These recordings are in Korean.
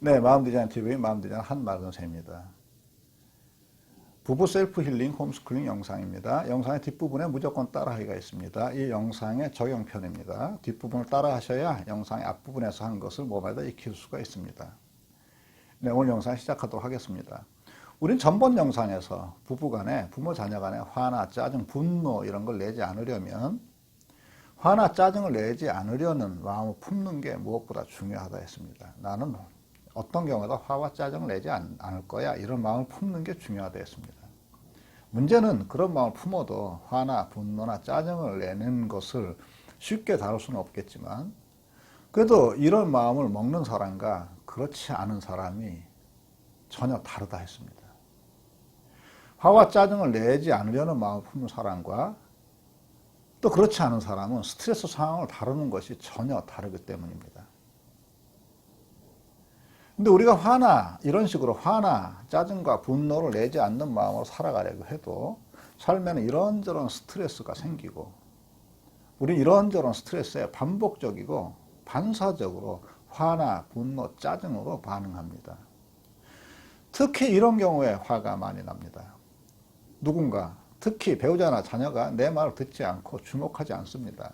네, 마음디자인TV 마음디자인 한마근세입니다. 부부 셀프 힐링 홈스쿨링 영상입니다. 영상의 뒷부분에 무조건 따라하기가 있습니다. 이 영상의 적용편입니다. 뒷부분을 따라하셔야 영상의 앞부분에서 한 것을 몸에다 익힐 수가 있습니다. 네, 오늘 영상 시작하도록 하겠습니다. 우린 전번 영상에서 부부간에 부모 자녀 간에 화나 짜증 분노 이런 걸 내지 않으려면 화나 짜증을 내지 않으려는 마음을 품는 게 무엇보다 중요하다 했습니다. 나는 어떤 경우에도 화와 짜증을 내지 않을 거야 이런 마음을 품는 게 중요하다 했습니다. 문제는 그런 마음을 품어도 화나 분노나 짜증을 내는 것을 쉽게 다룰 수는 없겠지만 그래도 이런 마음을 먹는 사람과 그렇지 않은 사람이 전혀 다르다 했습니다. 화와 짜증을 내지 않으려는 마음을 품는 사람과 또 그렇지 않은 사람은 스트레스 상황을 다루는 것이 전혀 다르기 때문입니다. 근데 우리가 화나 이런 식으로 화나 짜증과 분노를 내지 않는 마음으로 살아가려고 해도 삶에는 이런저런 스트레스가 생기고 우리 이런저런 스트레스에 반복적이고 반사적으로 화나 분노 짜증으로 반응합니다. 특히 이런 경우에 화가 많이 납니다. 누군가 특히 배우자나 자녀가 내 말을 듣지 않고 주목하지 않습니다.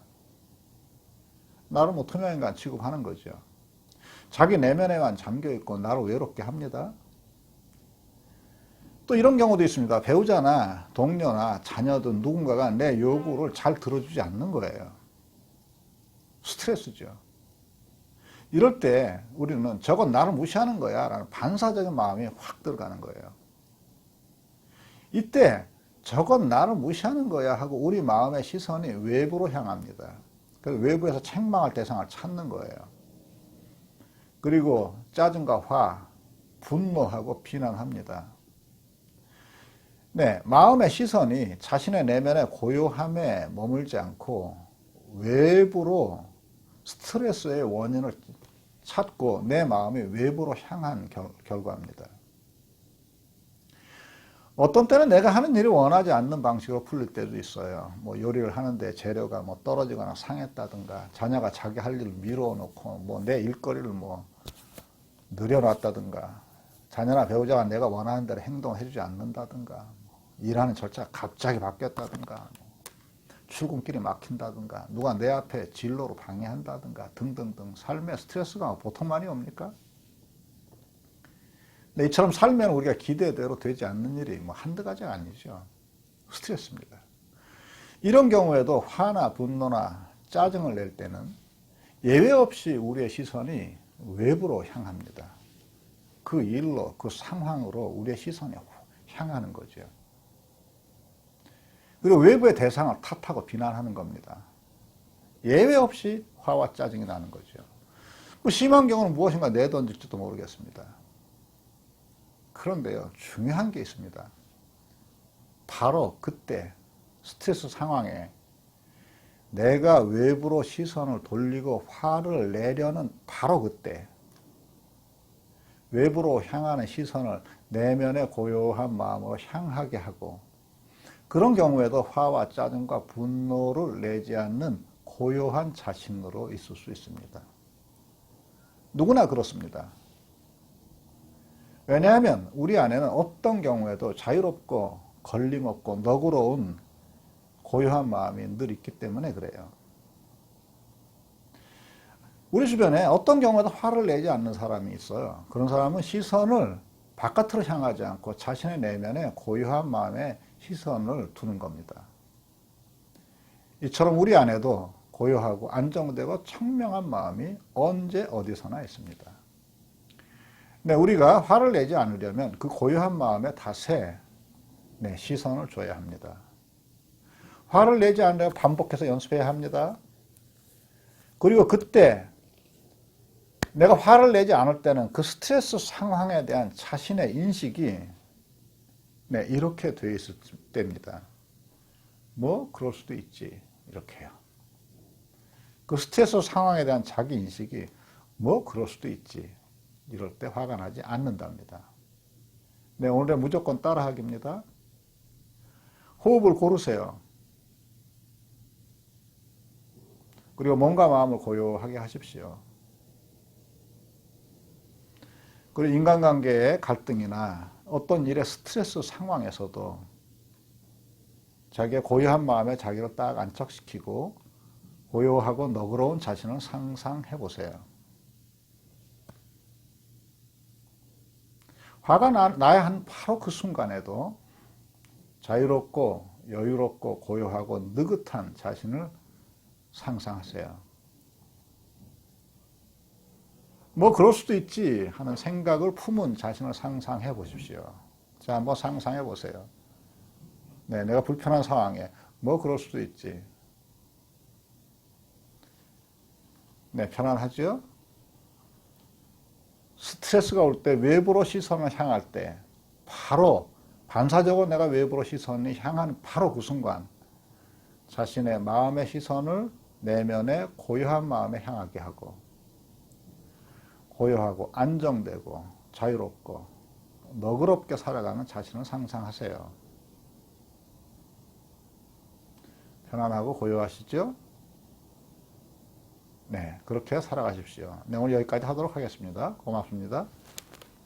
나를 뭐 투명인간 취급하는 거죠. 자기 내면에만 잠겨있고 나를 외롭게 합니다. 또 이런 경우도 있습니다. 배우자나 동료나 자녀든 누군가가 내 요구를 잘 들어주지 않는 거예요. 스트레스죠. 이럴 때 우리는 저건 나를 무시하는 거야 라는 반사적인 마음이 확 들어가는 거예요. 이때 저건 나를 무시하는 거야 하고 우리 마음의 시선이 외부로 향합니다. 그래서 외부에서 책망할 대상을 찾는 거예요. 그리고 짜증과 화, 분노하고 비난합니다. 네, 마음의 시선이 자신의 내면의 고요함에 머물지 않고 외부로 스트레스의 원인을 찾고 내 마음이 외부로 향한 결과입니다. 어떤 때는 내가 하는 일이 원하지 않는 방식으로 풀릴 때도 있어요. 뭐 요리를 하는데 재료가 뭐 떨어지거나 상했다든가, 자녀가 자기 할 일을 미뤄놓고 뭐 내 일거리를 뭐 늘여놨다든가, 자녀나 배우자가 내가 원하는 대로 행동해주지 않는다든가, 일하는 절차가 갑자기 바뀌었다든가, 출근길이 막힌다든가, 누가 내 앞에 진로로 방해한다든가 등등등 삶의 스트레스가 보통 많이 옵니까? 근데 이처럼 살면 우리가 기대대로 되지 않는 일이 뭐 한두 가지가 아니죠. 스트레스입니다. 이런 경우에도 화나 분노나 짜증을 낼 때는 예외 없이 우리의 시선이 외부로 향합니다. 그 일로, 그 상황으로 우리의 시선이 향하는 거죠. 그리고 외부의 대상을 탓하고 비난하는 겁니다. 예외 없이 화와 짜증이 나는 거죠. 심한 경우는 무엇인가 내던질지도 모르겠습니다. 그런데요, 중요한 게 있습니다. 바로 그때 스트레스 상황에 내가 외부로 시선을 돌리고 화를 내려는 바로 그때 외부로 향하는 시선을 내면의 고요한 마음으로 향하게 하고 그런 경우에도 화와 짜증과 분노를 내지 않는 고요한 자신으로 있을 수 있습니다. 누구나 그렇습니다. 왜냐하면 우리 안에는 어떤 경우에도 자유롭고 걸림없고 너그러운 고요한 마음이 늘 있기 때문에 그래요. 우리 주변에 어떤 경우에도 화를 내지 않는 사람이 있어요. 그런 사람은 시선을 바깥으로 향하지 않고 자신의 내면에 고요한 마음에 시선을 두는 겁니다. 이처럼 우리 안에도 고요하고 안정되고 청명한 마음이 언제 어디서나 있습니다. 네, 우리가 화를 내지 않으려면 그 고요한 마음의 탓에 시선을 줘야 합니다. 화를 내지 않으려면 반복해서 연습해야 합니다. 그리고 그때 내가 화를 내지 않을 때는 그 스트레스 상황에 대한 자신의 인식이 이렇게 되어 있을 때입니다. 뭐 그럴 수도 있지 이렇게요. 그 스트레스 상황에 대한 자기 인식이 뭐 그럴 수도 있지 이럴 때 화가 나지 않는답니다. 네, 오늘의 무조건 따라하기입니다. 호흡을 고르세요. 그리고 몸과 마음을 고요하게 하십시오. 그리고 인간관계의 갈등이나 어떤 일의 스트레스 상황에서도 자기의 고요한 마음에 자기를 딱 안착시키고 고요하고 너그러운 자신을 상상해 보세요. 화가 나야 한 바로 그 순간에도 자유롭고 여유롭고 고요하고 느긋한 자신을 상상하세요. 뭐 그럴 수도 있지 하는 생각을 품은 자신을 상상해 보십시오. 자, 한번 상상해 보세요. 네, 내가 불편한 상황에 뭐 그럴 수도 있지. 네, 편안하죠? 스트레스가 올 때 외부로 시선을 향할 때 바로 반사적으로 내가 외부로 시선이 향하는 바로 그 순간 자신의 마음의 시선을 내면의 고요한 마음에 향하게 하고 고요하고 안정되고 자유롭고 너그럽게 살아가는 자신을 상상하세요. 편안하고 고요하시죠? 네, 그렇게 살아가십시오. 네, 오늘 여기까지 하도록 하겠습니다. 고맙습니다.